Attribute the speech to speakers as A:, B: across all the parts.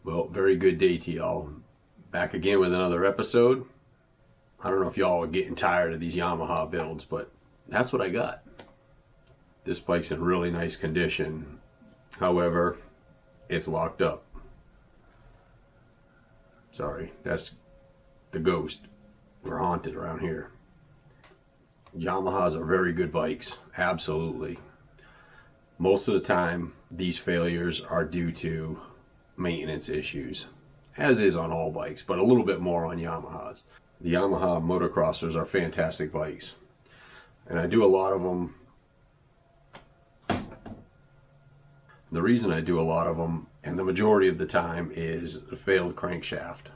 A: Well, very good day to y'all. Back again with another episode. I don't know if y'all are getting tired of these Yamaha builds, but that's what I got. This bike's in really nice condition. However, it's locked up. Sorry, that's the ghost. We're haunted around here. Yamahas are very good bikes, absolutely. Most of the time, these failures are due to maintenance issues, as is on all bikes, but a little bit more on Yamahas. The Yamaha motocrossers are fantastic bikes, and I do a lot of them. The reason I do a lot of them, and the majority of the time, is a failed crankshaft.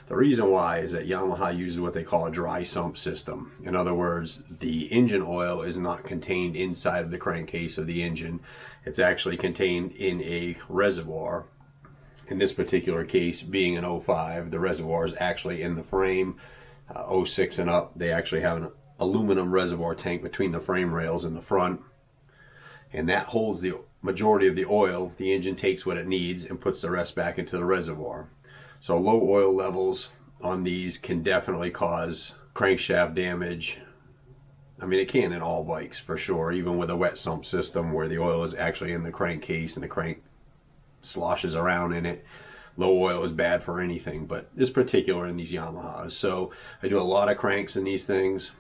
A: The reason why is that Yamaha uses what they call a dry sump system. In other words, the engine oil is not contained inside of the crankcase of the engine. It's actually contained in a reservoir. In this particular case, being an 05, the reservoir is actually in the frame. 06 and up, they actually have an aluminum reservoir tank between the frame rails in the front. And that holds the majority of the oil. The engine takes what it needs and puts the rest back into the reservoir. So low oil levels on these can definitely cause crankshaft damage. I mean, it can in all bikes for sure, even with a wet sump system where the oil is actually in the crankcase and the crank sloshes around in it. Low oil is bad for anything, but it's particular in these Yamahas. So I do a lot of cranks in these things.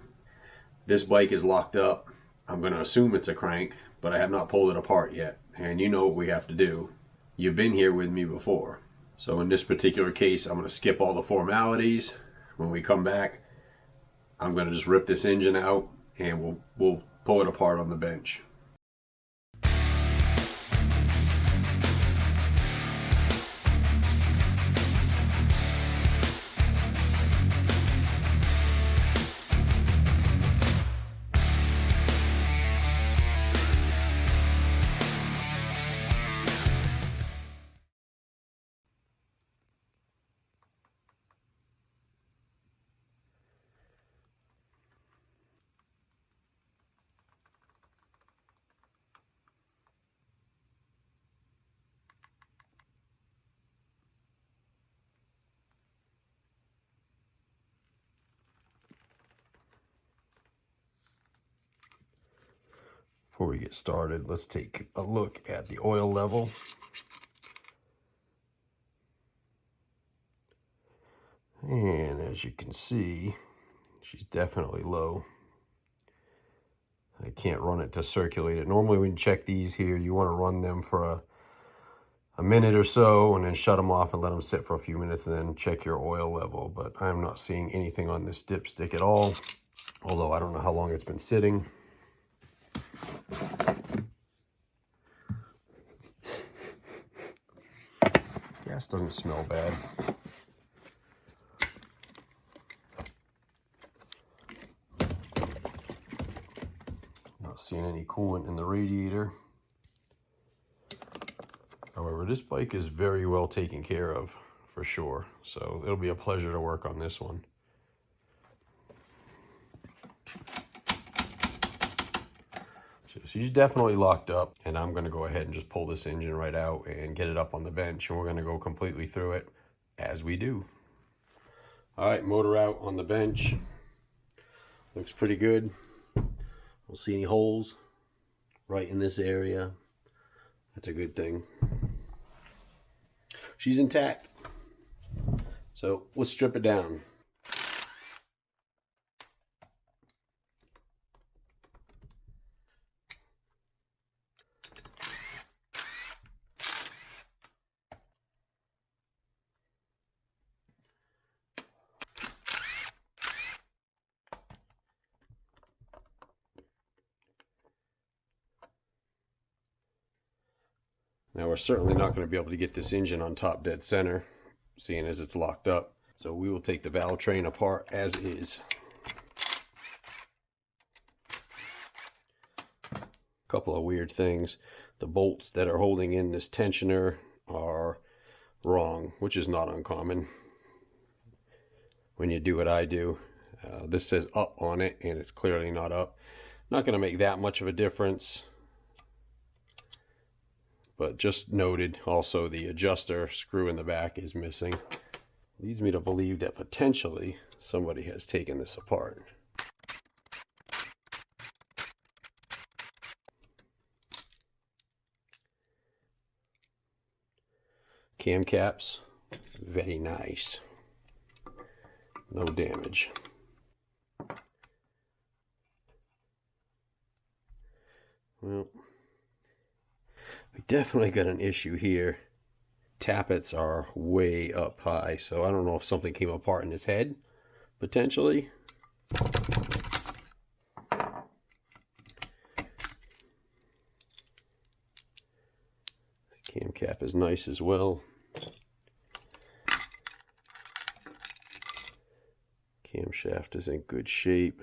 A: This bike is locked up. I'm going to assume it's a crank, but I have not pulled it apart yet. And you know what we have to do. You've been here with me before. So in this particular case, I'm going to skip all the formalities. When we come back, I'm going to just rip this engine out and we'll pull it apart on the bench. Before we get started, let's take a look at the oil level. And as you can see, she's definitely low. I can't run it to circulate it. Normally when you check these here, you want to run them for a minute or so and then shut them off and let them sit for a few minutes and then check your oil level. But I'm not seeing anything on this dipstick at all, although I don't know how long it's been sitting. Gas doesn't smell bad. Not seeing any coolant in the radiator. However, this bike is very well taken care of, for sure. So it'll be a pleasure to work on this one. She's definitely locked up, and I'm going to go ahead and just pull this engine right out and get it up on the bench, and we're going to go completely through it as we do. All right, motor out on the bench. Looks pretty good. Don't see any holes right in this area. That's a good thing. She's intact. So let's strip it down. Now we're certainly not going to be able to get this engine on top dead center, seeing as it's locked up. So we will take the valve train apart as is. A couple of weird things. The bolts that are holding in this tensioner are wrong, which is not uncommon when you do what I do. This says up on it and it's clearly not up. Not going to make that much of a difference. But just noted, also the adjuster screw in the back is missing. Leads me to believe that potentially somebody has taken this apart. Cam caps, very nice. No damage. Well, we definitely got an issue here. Tappets are way up high, so I don't know if something came apart in his head, potentially. Cam cap is nice as well. Camshaft is in good shape.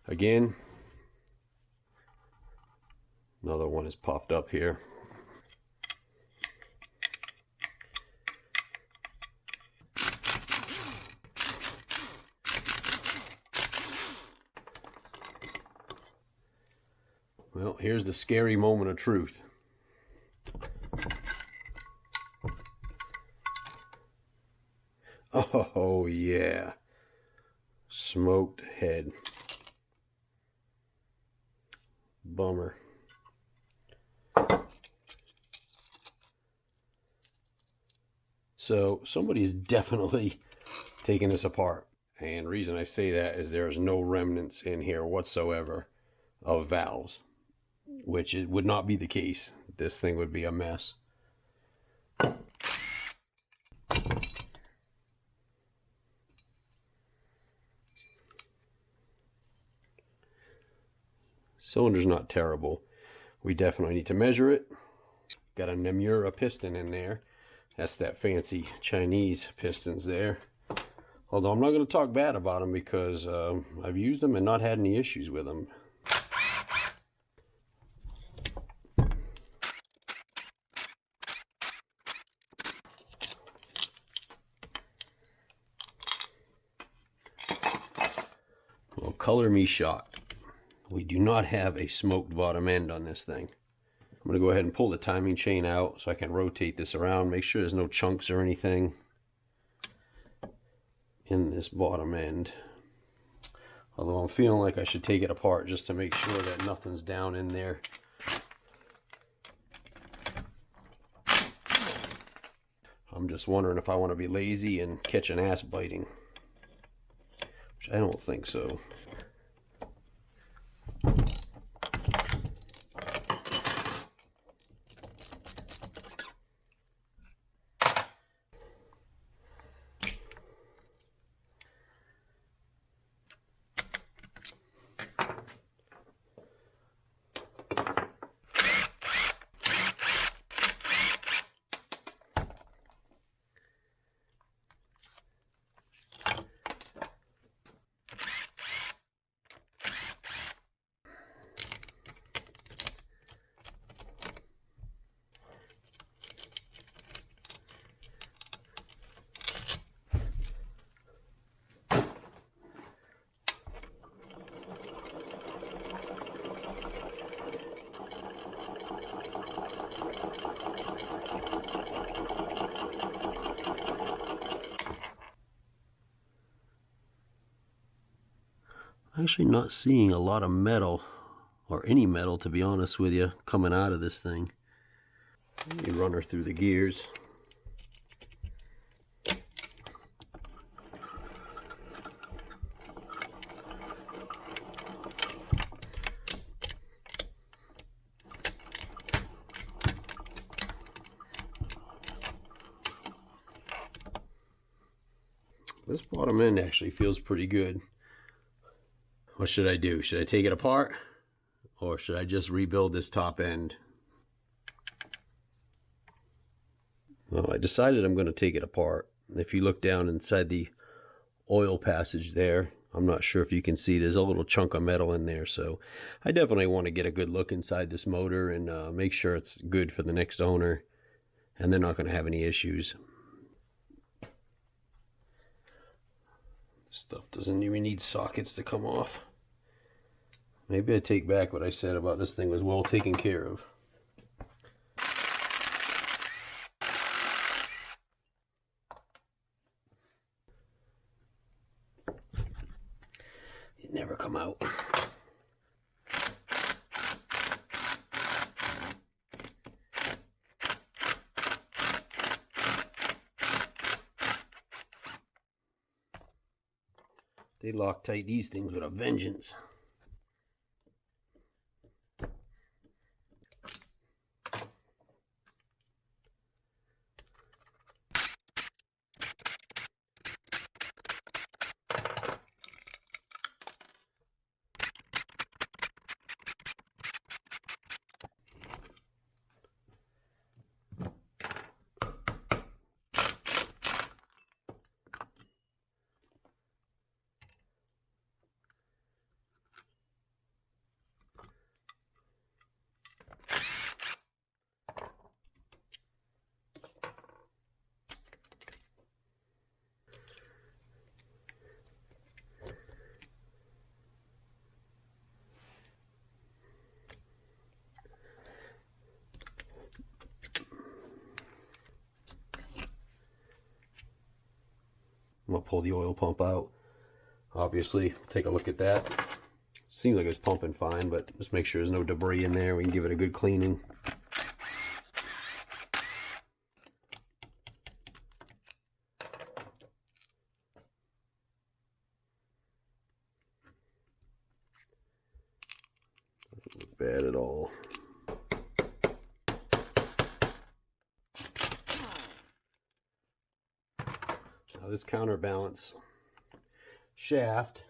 A: Again, another one has popped up here. Well, here's the scary moment of truth. Oh yeah, smoked head. Bummer. So somebody's definitely taking this apart, and the reason I say that is there's no remnants in here whatsoever of valves, which it would not be the case. This thing would be a mess. Cylinder's not terrible. We definitely need to measure it. Got a Namura piston in there. That's that fancy Chinese pistons there. Although I'm not going to talk bad about them because I've used them and not had any issues with them. Well, color me shocked. We do not have a smoked bottom end on this thing. I'm going to go ahead and pull the timing chain out so I can rotate this around, make sure there's no chunks or anything in this bottom end. Although I'm feeling like I should take it apart just to make sure that nothing's down in there. I'm just wondering if I want to be lazy and catch an ass biting, which I don't think so. Actually not seeing a lot of metal, or any metal to be honest with you, coming out of this thing. Let me run her through the gears. This bottom end actually feels pretty good. What should I do? Should I take it apart, or should I just rebuild this top end? Well, I decided I'm going to take it apart. If you look down inside the oil passage there, I'm not sure if you can see, there's a little chunk of metal in there. So I definitely want to get a good look inside this motor and make sure it's good for the next owner, and they're not going to have any issues. Stuff doesn't even need sockets to come off. maybe I take back what I said about this thing was well taken care of. It never come out. They Loctite these things with a vengeance. I'm gonna pull the oil pump out. Obviously, take a look at that. Seems like it's pumping fine, but just make sure there's no debris in there. We can give it a good cleaning. Doesn't look bad at all. This counterbalance shaft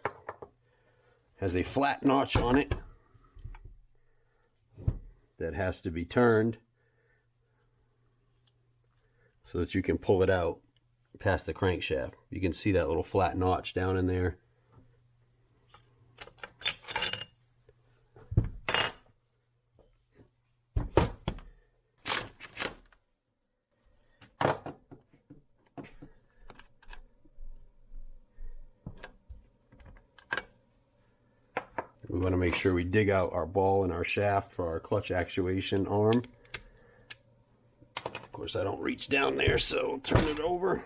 A: has a flat notch on it that has to be turned so that you can pull it out past the crankshaft. You can see that little flat notch down in there. We want to make sure we dig out our ball and our shaft for our clutch actuation arm. Of course, I don't reach down there, so I'll turn it over.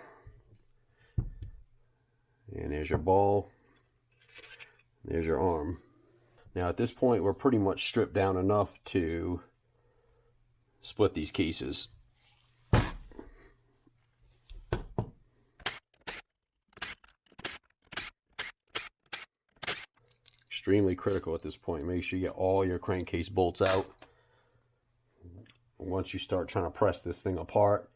A: And there's your ball. There's your arm. Now at this point, we're pretty much stripped down enough to split these cases. Extremely critical at this point. Make sure you get all your crankcase bolts out. Once you start trying to press this thing apart,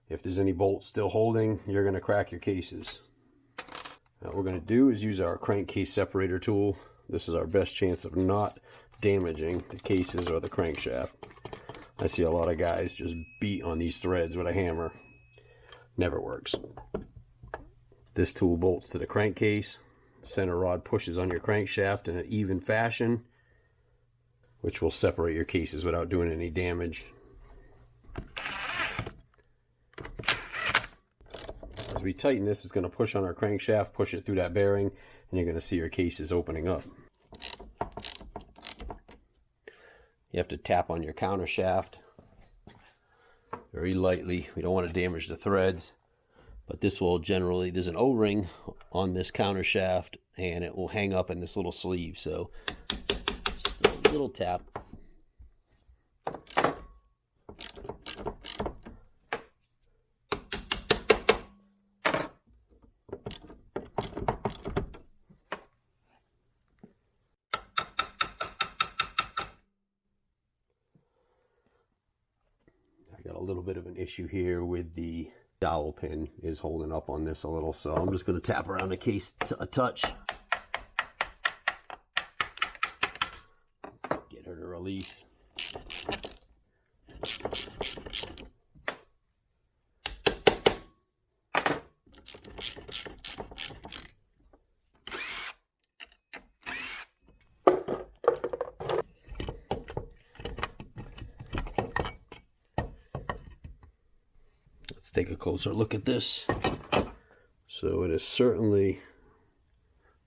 A: if there's any bolts still holding, you're going to crack your cases. Now what we're going to do is use our crankcase separator tool. This is our best chance of not damaging the cases or the crankshaft. I see a lot of guys just beat on these threads with a hammer. Never works. This tool bolts to the crankcase. Center rod pushes on your crankshaft in an even fashion, which will separate your cases without doing any damage. As we tighten this, it's going to push on our crankshaft, push it through that bearing, and you're going to see your cases opening up. You have to tap on your counter shaft very lightly. We don't want to damage the threads. But this will generally, there's an O-ring on this counter shaft and it will hang up in this little sleeve. So just a little tap. I got a little bit of an issue here with the dowel pin is holding up on this a little, so I'm just going to tap around the case a touch. Get her to release. Take a closer look at this. So it is certainly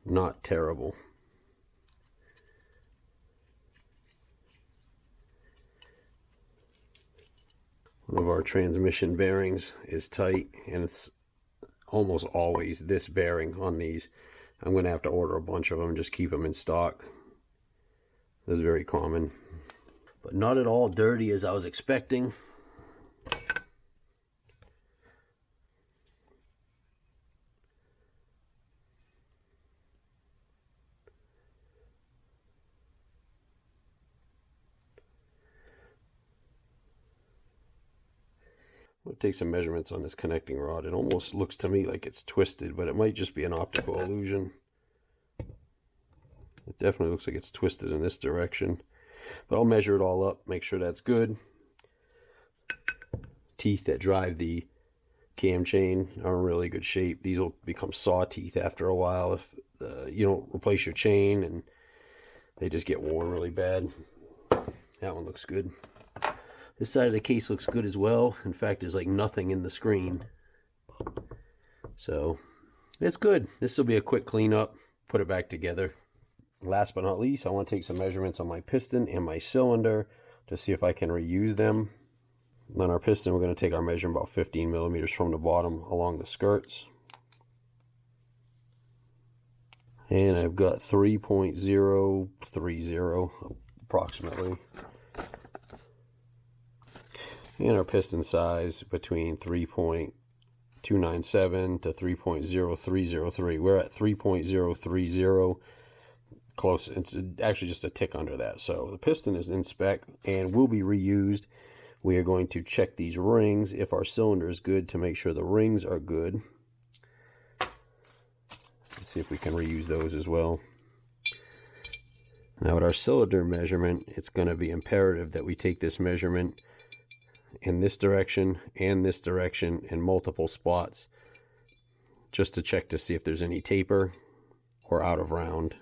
A: not terrible. One of our transmission bearings is tight, and it's almost always this bearing on these. I'm going to have to order a bunch of them, just keep them in stock. That's very common. But not at all dirty as I was expecting. I'm going to take some measurements on this connecting rod. It almost looks to me like it's twisted, but it might just be an optical illusion. It definitely looks like it's twisted in this direction. But I'll measure it all up, make sure that's good. Teeth that drive the cam chain are in really good shape. These will become saw teeth after a while if you don't replace your chain, and they just get worn really bad. That one looks good. This side of the case looks good as well. In fact, there's like nothing in the screen. So it's good. This will be a quick cleanup, put it back together. Last but not least, I want to take some measurements on my piston and my cylinder to see if I can reuse them. On our piston, we're going to take our measurement about 15 millimeters from the bottom along the skirts. And I've got 3.030 approximately. And our piston size between 3.297 to 3.0303. We're at 3.030. Close. It's actually just a tick under that. So the piston is in spec and will be reused. We are going to check these rings if our cylinder is good to make sure the rings are good. Let's see if we can reuse those as well. Now at our cylinder measurement, it's going to be imperative that we take this measurement in this direction and this direction in multiple spots, just to check to see if there's any taper or out of round.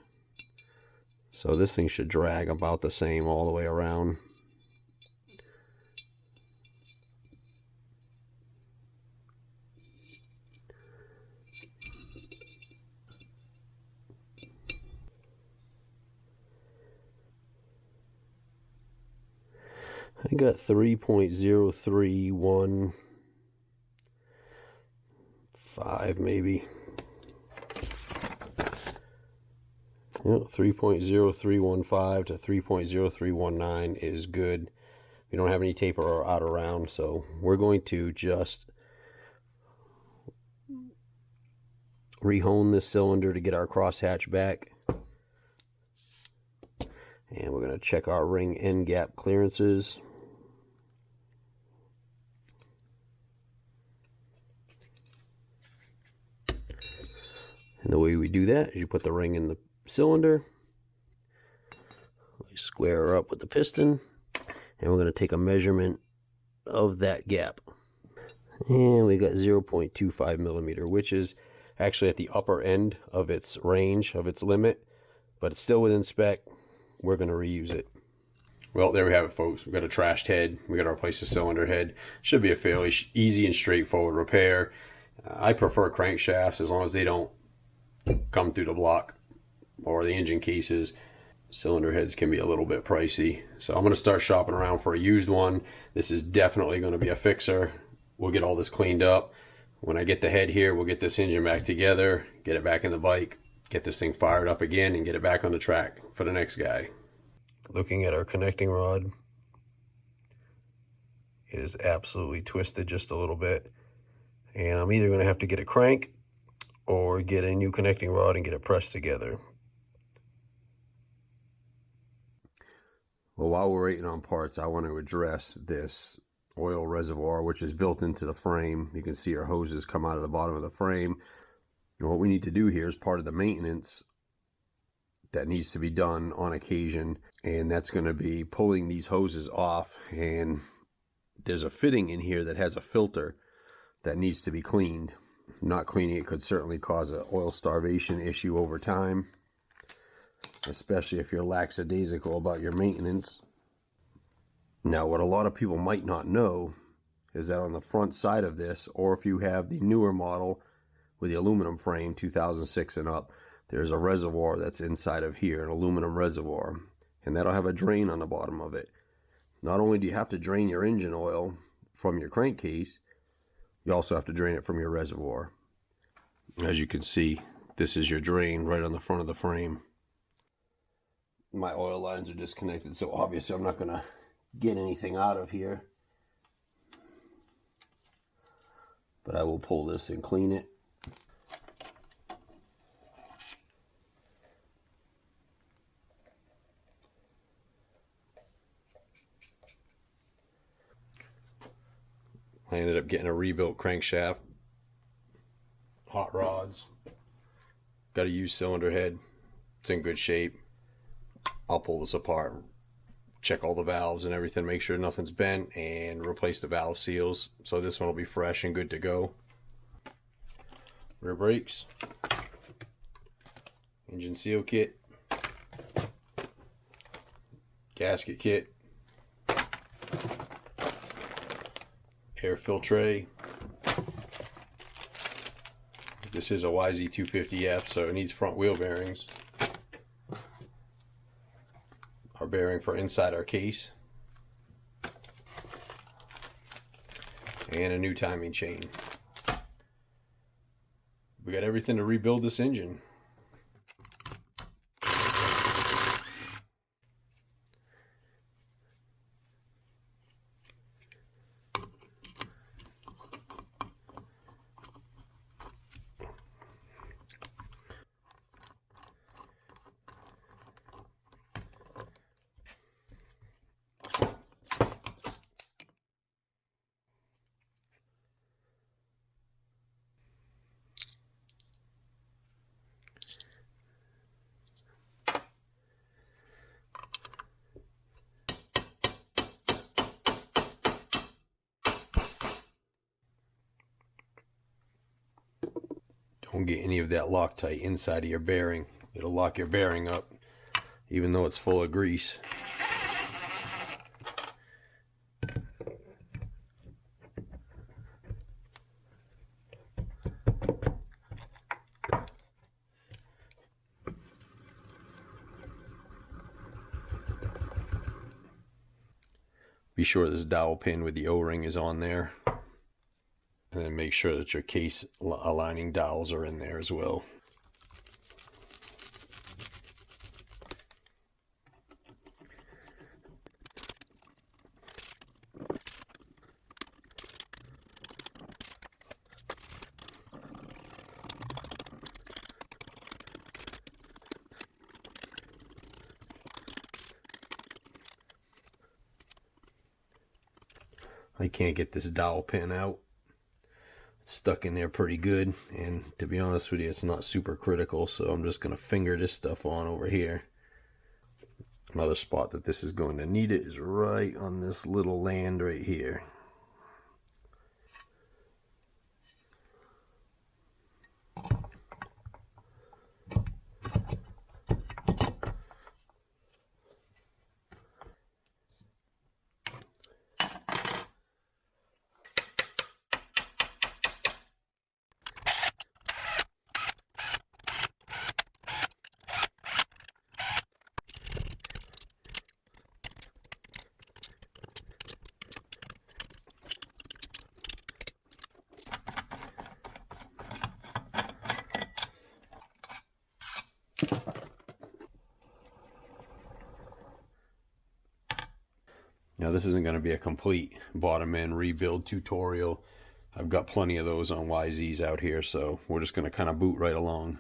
A: So this thing should drag about the same all the way around. I got 3.031.5 maybe. Yep, 3.0315 to 3.0319 is good. We don't have any taper or out around, so we're going to just rehone this cylinder to get our crosshatch back. And we're going to check our ring end gap clearances. And the way we do that is you put the ring in the cylinder, we square her up with the piston, and we're going to take a measurement of that gap. And we got 0.25 millimeter, which is actually at the upper end of its range, of its limit, but it's still within spec. We're going to reuse it. Well, there we have it, folks. We've got a trashed head. We got to replace the cylinder head. Should be a fairly easy and straightforward repair. I prefer crankshafts as long as they don't come through the block or the engine cases. Cylinder heads can be a little bit pricey. So I'm going to start shopping around for a used one. This is definitely going to be a fixer. We'll get all this cleaned up. When I get the head here, we'll get this engine back together, get it back in the bike, get this thing fired up again, and get it back on the track for the next guy. Looking at our connecting rod, it is absolutely twisted just a little bit, and I'm either going to have to get a crank or get a new connecting rod and get it pressed together. Well, while we're waiting on parts, I want to address this oil reservoir, which is built into the frame. You can see our hoses come out of the bottom of the frame. And what we need to do here is part of the maintenance that needs to be done on occasion, and that's going to be pulling these hoses off. And there's a fitting in here that has a filter that needs to be cleaned. Not cleaning it could certainly cause an oil starvation issue over time, especially if you're lackadaisical about your maintenance. Now, what a lot of people might not know is that on the front side of this, or if you have the newer model with the aluminum frame, 2006 and up, there's a reservoir that's inside of here, an aluminum reservoir, and that'll have a drain on the bottom of it. Not only do you have to drain your engine oil from your crankcase, you also have to drain it from your reservoir. As you can see, this is your drain right on the front of the frame. My oil lines are disconnected, so obviously I'm not going to get anything out of here. But I will pull this and clean it. I ended up getting a rebuilt crankshaft, hot rods, got a used cylinder head. It's in good shape. I'll pull this apart, check all the valves and everything, make sure nothing's bent, and replace the valve seals. So this one will be fresh and good to go. Rear brakes, engine seal kit, gasket kit, air fill tray. This is a YZ250F, so it needs front wheel bearings. Our bearing for inside our case, and a new timing chain. We got everything to rebuild this engine. Don't get any of that Loctite inside of your bearing. It'll lock your bearing up even though it's full of grease. Be sure this dowel pin with the O-ring is on there. And then make sure that your case aligning dowels are in there as well. I can't get this dowel pin out. It's stuck in there pretty good, and to be honest with you, it's not super critical, so I'm just going to finger this stuff on over here. Another spot that this is going to need it is right on this little land right here. Now this isn't going to be a complete bottom end rebuild tutorial. I've got plenty of those on YZs out here, so we're just going to kind of boot right along.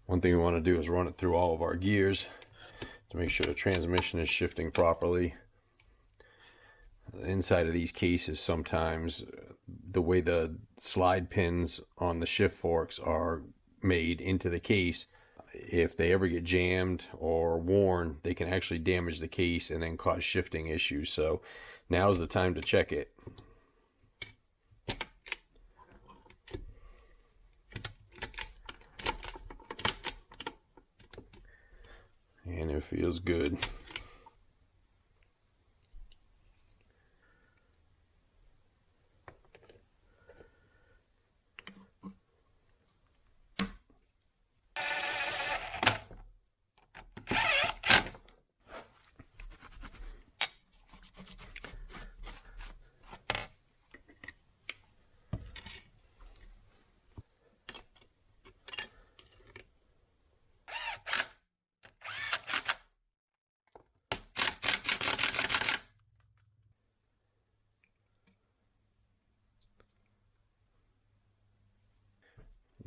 A: One thing we want to do is run it through all of our gears to make sure the transmission is shifting properly. The inside of these cases, sometimes the way the slide pins on the shift forks are made into the case, if they ever get jammed or worn, they can actually damage the case and then cause shifting issues. So now's the time to check it. And it feels good.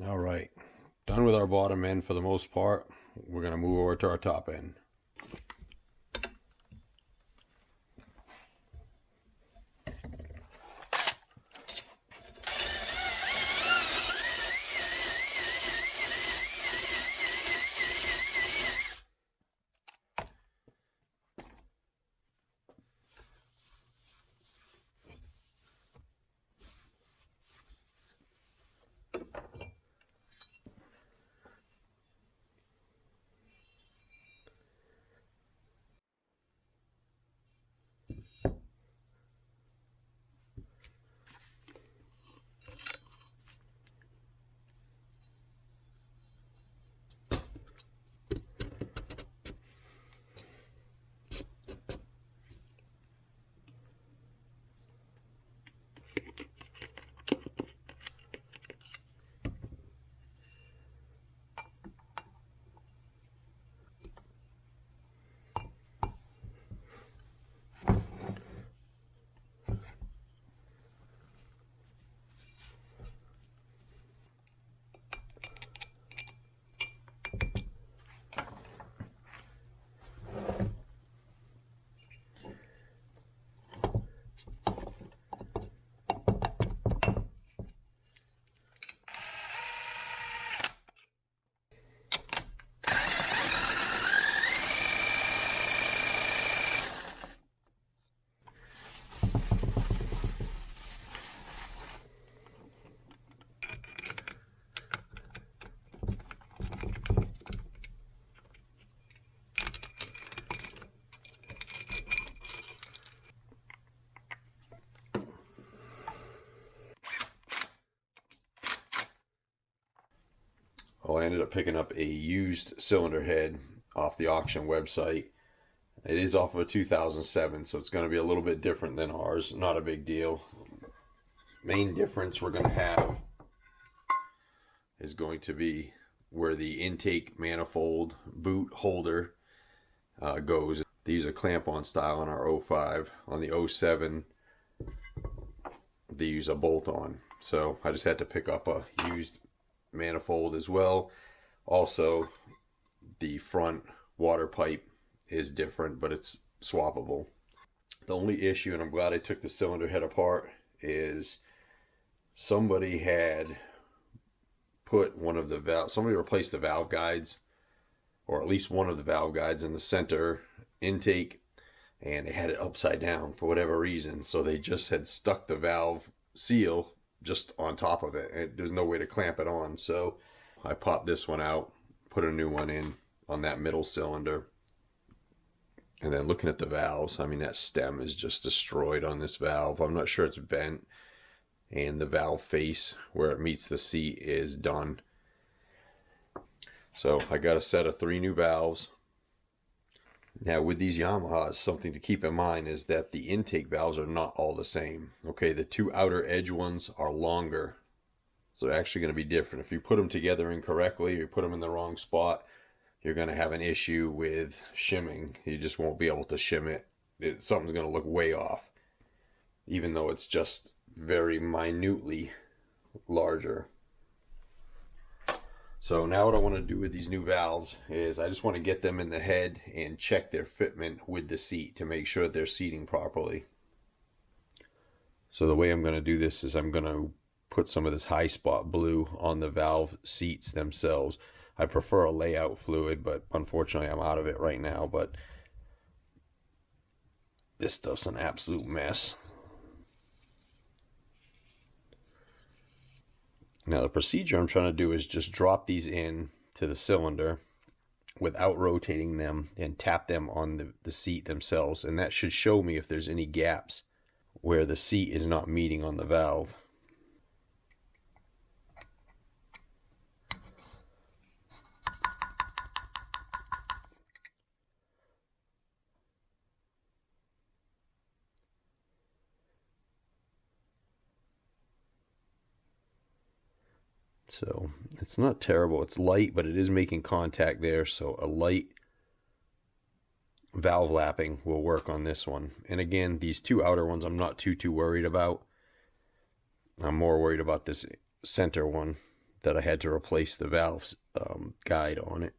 A: All right, done with our bottom end for the most part. We're going to move over to our top end. Well, I ended up picking up a used cylinder head off the auction website. It is off of a 2007, so it's going to be a little bit different than ours. Not a big deal. Main difference we're going to have is going to be where the intake manifold boot holder goes. These are clamp-on style on our 05. On the 07, they use a bolt-on. So I just had to pick up a used manifold as well. Also, the front water pipe is different, but it's swappable. The only issue, and I'm glad I took the cylinder head apart, is somebody had put one of the valve, somebody replaced the valve guides, or at least one of the valve guides in the center intake, and they had it upside down for whatever reason. So they just had stuck the valve seal just on top of it, and there's no way to clamp it on. So I popped this one out, put a new one in on that middle cylinder. And then looking at the valves, I mean, that stem is just destroyed on this valve. I'm not sure it's bent, and the valve face where it meets the seat is done. So I got a set of 3 new valves. Now with these Yamahas, something to keep in mind is that the intake valves are not all the same. Okay, the 2 outer edge ones are longer, so they're actually going to be different. If you put them together incorrectly, or you put them in the wrong spot, you're going to have an issue with shimming. You just won't be able to shim it. Something's going to look way off, even though it's just very minutely larger. So now what I want to do with these new valves is I just want to get them in the head and check their fitment with the seat to make sure that they're seating properly. So the way I'm going to do this is I'm going to put some of this high spot blue on the valve seats themselves. I prefer a layout fluid, but unfortunately I'm out of it right now. But this stuff's an absolute mess. Now the procedure I'm trying to do is just drop these in to the cylinder without rotating them and tap them on the seat themselves, and that should show me if there's any gaps where the seat is not meeting on the valve. So it's not terrible. It's light, but it is making contact there. So a light valve lapping will work on this one. And again, these two outer ones I'm not too worried about. I'm more worried about this center one that I had to replace the valve guide on it.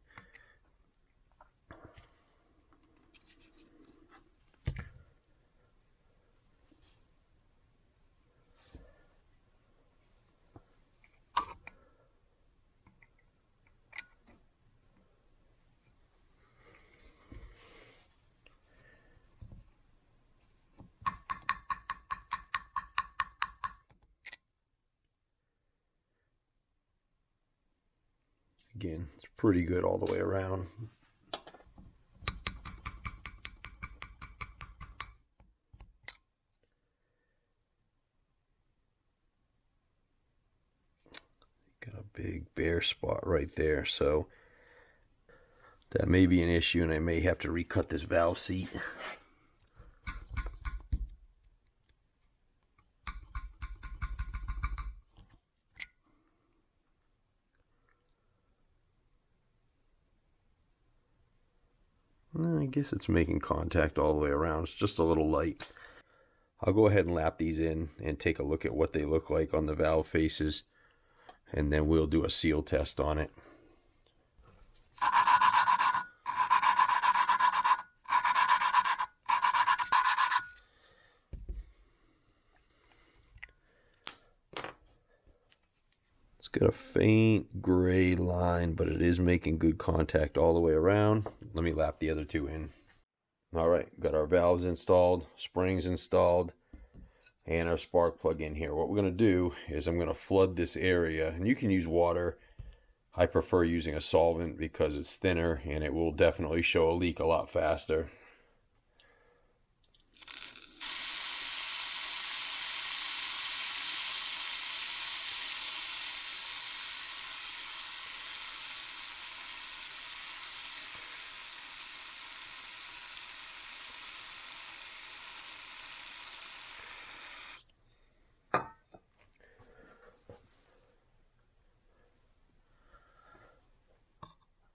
A: Again, it's pretty good all the way around. Got a big bare spot right there, so that may be an issue, and I may have to recut this valve seat. I guess it's making contact all the way around. It's just a little light. I'll go ahead and lap these in and take a look at what they look like on the valve faces, and then we'll do a seal test on it. It's got a faint gray line, but it is making good contact all the way around. Let me lap the other two in. All right, got our valves installed, springs installed, and our spark plug in here. What we're going to do is I'm going to flood this area, and you can use water. I prefer using a solvent because it's thinner and it will definitely show a leak a lot faster.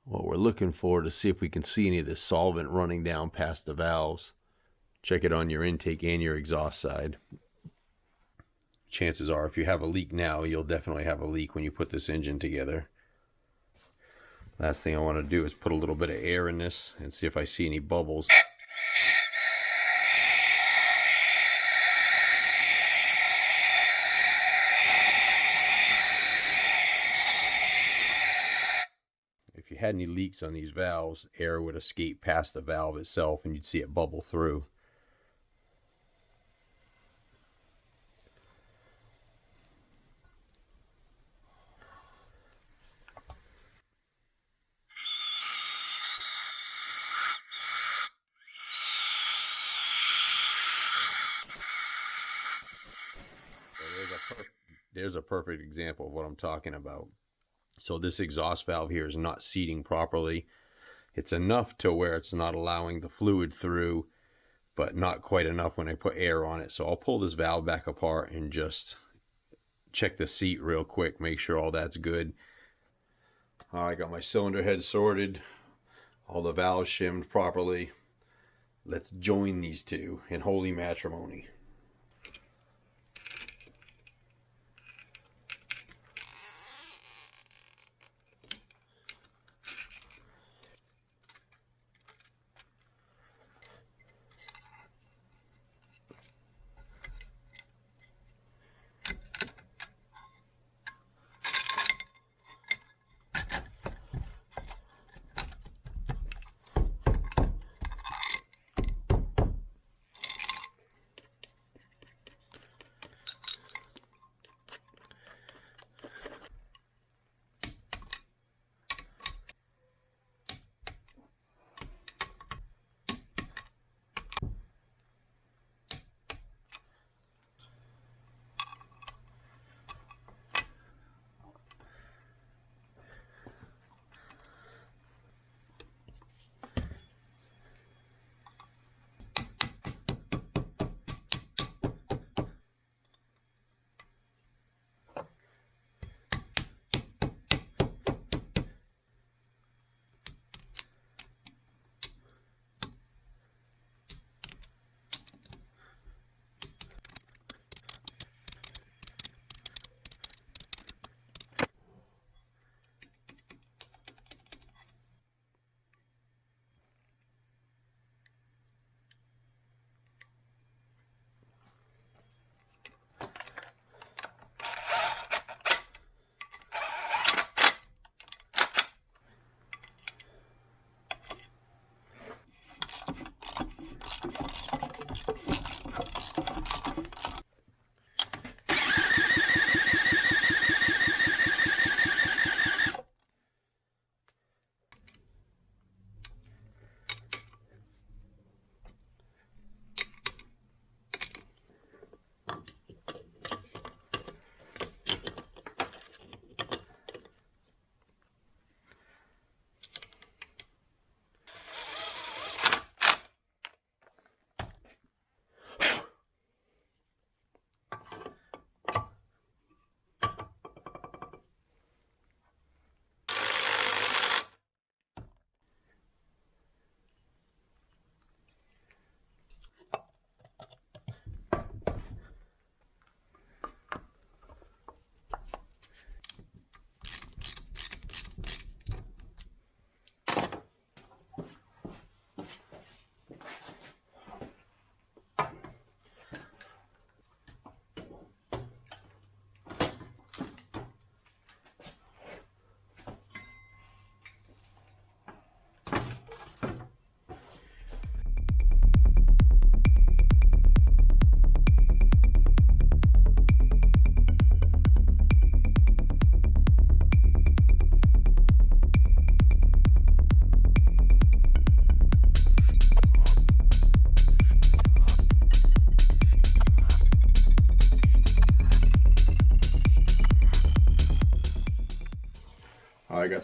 A: What we're looking for to see if we can see any of this solvent running down past the valves. Check it on your intake and your exhaust side. Chances are if you have a leak now, you'll definitely have a leak when you put this engine together. Last thing I want to do is put a little bit of air in this and see if I see any bubbles. If you had any leaks on these valves, air would escape past the valve itself and you'd see it bubble through. So there's a perfect example of what I'm talking about. So this exhaust valve here is not seating properly. It's enough to where it's not allowing the fluid through, but not quite enough when I put air on it. So I'll pull this valve back apart and just check the seat real quick, make sure all that's good. All right, got my cylinder head sorted, all the valves shimmed properly. Let's join these two in holy matrimony.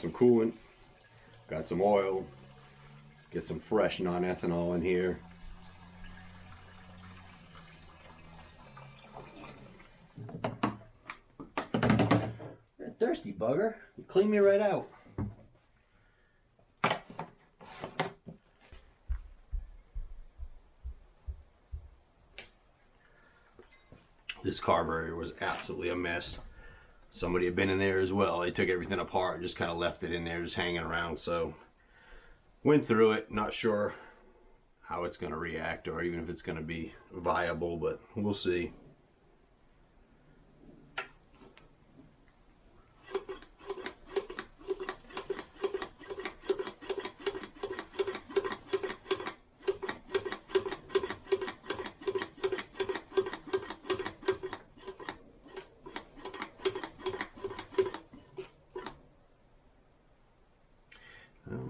A: some coolant, got some oil, get some fresh non-ethanol in here. You're a thirsty bugger. You clean me right out. This carburetor was absolutely a mess. Somebody had been in there as well. They took everything apart and just kind of left it in there just hanging around. So went through it, not sure how it's going to react or even if it's going to be viable, but we'll see.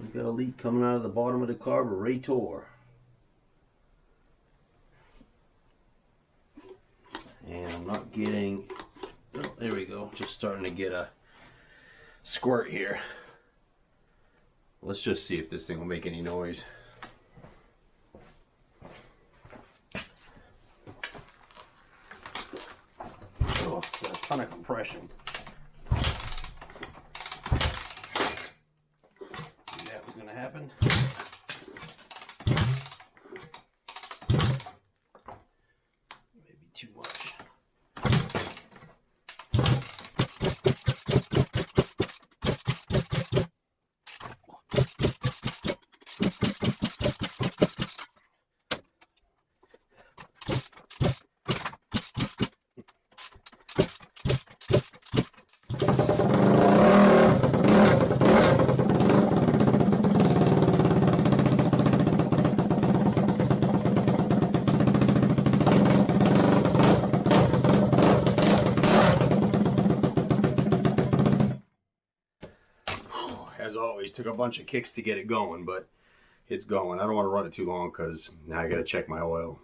A: We've got a leak coming out of the bottom of the carburetor. And I'm not getting, oh, there we go, just starting to get a squirt here. Let's just see if this thing will make any noise. Oh, got a ton of compression. Happen. Maybe too much. As always, took a bunch of kicks to get it going, but it's going. I don't want to run it too long because now I got to check my oil.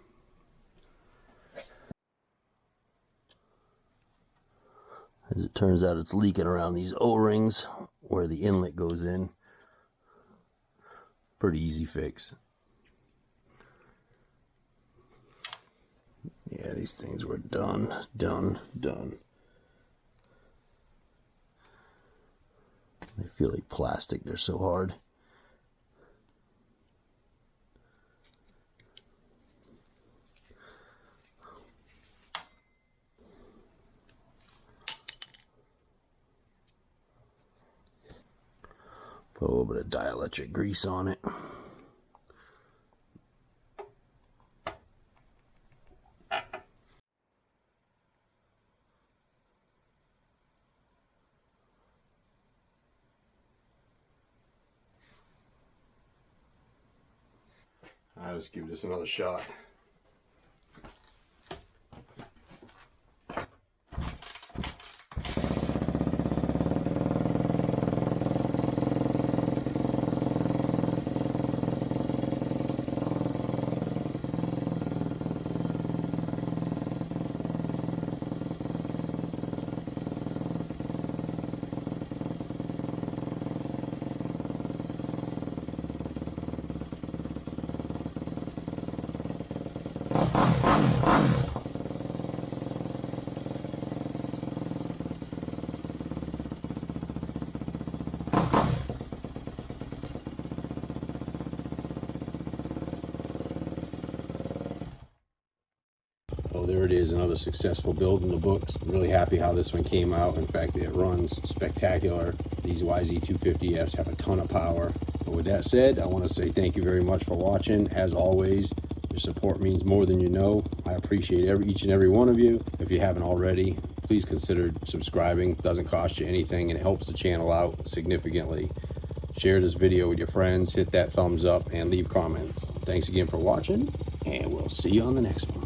A: As it turns out, it's leaking around these O-rings where the inlet goes in. Pretty easy fix. Yeah, these things were done. They feel like plastic, they're so hard. Put a little bit of dielectric grease on it. I'll just give this another shot. Well, there it is, another successful build in the books. I'm really happy how this one came out. In fact, it runs spectacular. These YZ250Fs have a ton of power. But with that said, I want to say thank you very much for watching. As always, your support means more than you know. I appreciate each and every one of you. If you haven't already, please consider subscribing. It doesn't cost you anything and it helps the channel out significantly. Share this video with your friends, hit that thumbs up, and leave comments. Thanks again for watching, and we'll see you on the next one.